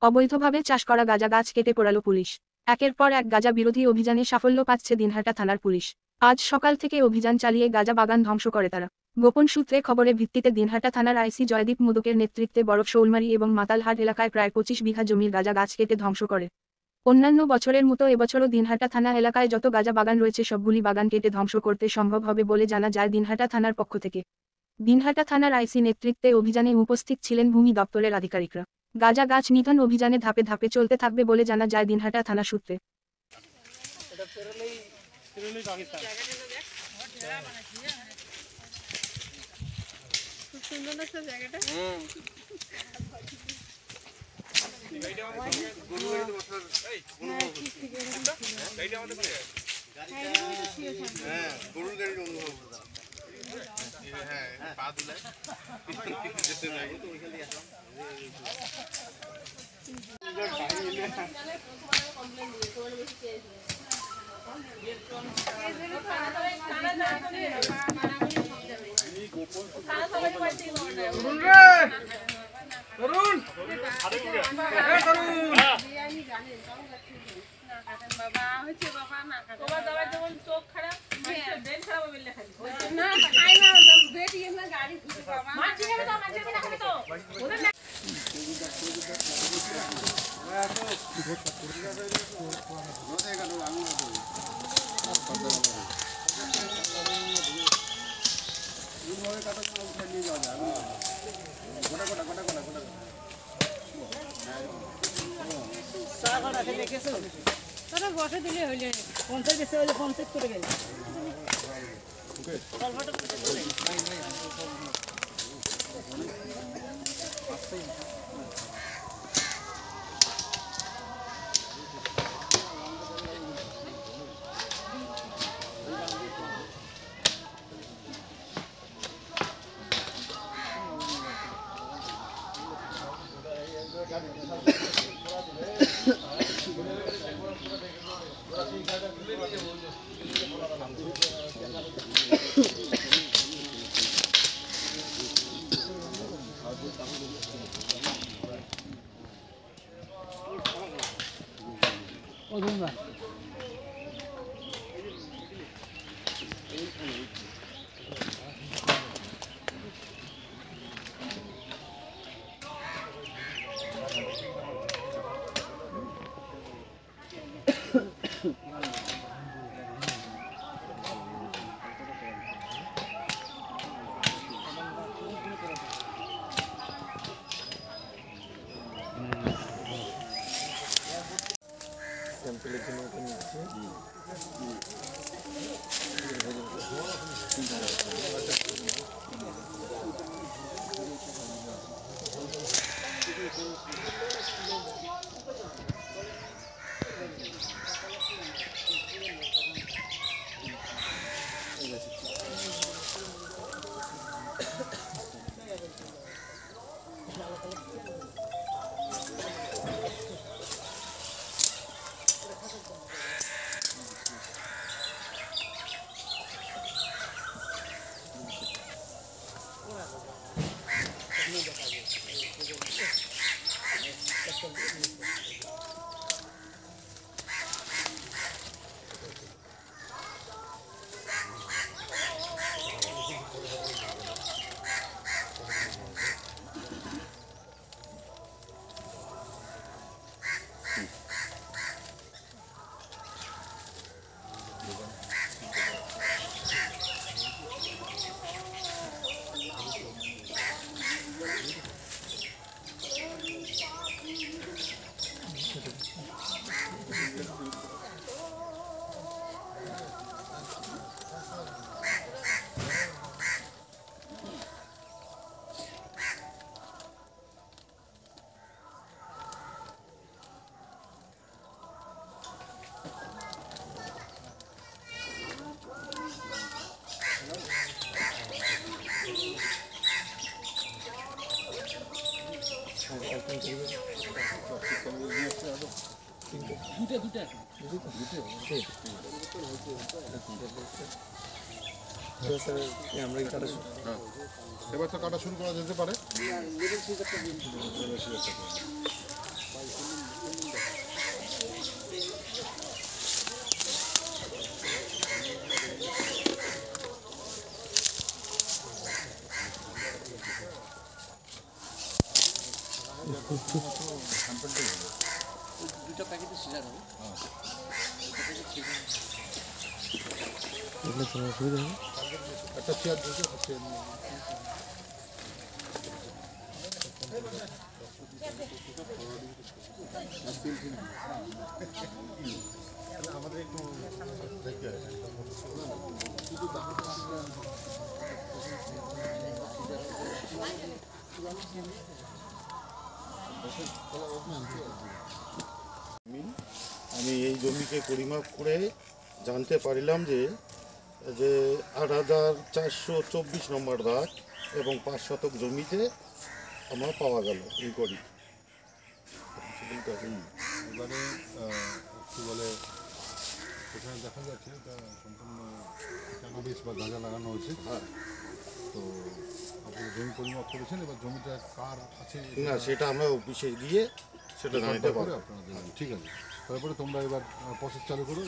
অবৈধভাবে চাষ করা গাঁজা গাছ কেটে পোড়ালো পুলিশ। একের পর এক গাঁজা বিরোধী অভিযানে সাফল্য পাচ্ছে দিনহাটা থানার পুলিশ। আজ সকাল থেকে অভিযান চালিয়ে গাঁজা বাগান ধ্বংস করে তারা। গোপন সূত্রে খবরের ভিত্তিতে দিনহাটা থানার আইসি জয়দীপ মুদকের নেতৃত্বে বরফ শৌলমারি এবং মাতালহাট এলাকায় প্রায় 25 বিঘা জমির গাঁজা গাছ কেটে ধ্বংস করে। অন্যান্য বছরের মতো এবছরও দিনহাটা থানা এলাকায় যত গাঁজা বাগান রয়েছে সবগুলি বাগান কেটে ধ্বংস করতে সম্ভব হবে বলে জানা যায় দিনহাটা থানার পক্ষ থেকে। দিনহাটা থানার আইসি নেতৃত্বে অভিযানে উপস্থিত ছিলেন ভূমি দপ্তরের আধিকারিকরা। গাঁজা গাছ নিধন অভিযানে ধাপে ধাপে চলতে থাকবে বলে জানা যায় দিনহাটা থানা সূত্রে। তারা বসে দিলে হইলে 50 বেশি হইলে 50 করে গেল। আমরা কাটা এবার তো কাটা শুরু করা যেতে পারে। স্যাম্পলটাই হলো। দুটো প্যাকেটে সিজার হবে। একটা চেয়ার দিয়েছে, একটা চেয়ার নিয়ে আমাদের একটু দেখতে হবে। আমি এই জমিকে পরিমাপ করে জানতে পারিলাম যে ৮,৪২৪ নম্বর দাগ এবং ৫ শতক জমিতে আমার পাওয়া গেল এই করি। এবারে কী বলে এখানে দেখা যাচ্ছে এটা সম্পূর্ণ ক্যানাবিস বা গাঁজা লাগানো হয়েছে। হ্যাঁ, তো আপনি জমি পরিমাপ করেছেন, এবার জমিটা কার আছে না সেটা আমরা অফিসে গিয়ে সেটা জানাতে করে পারবো। আপনারা দেবেন। ঠিক আছে, তারপরে তোমরা এবার প্রসেস চালু করো।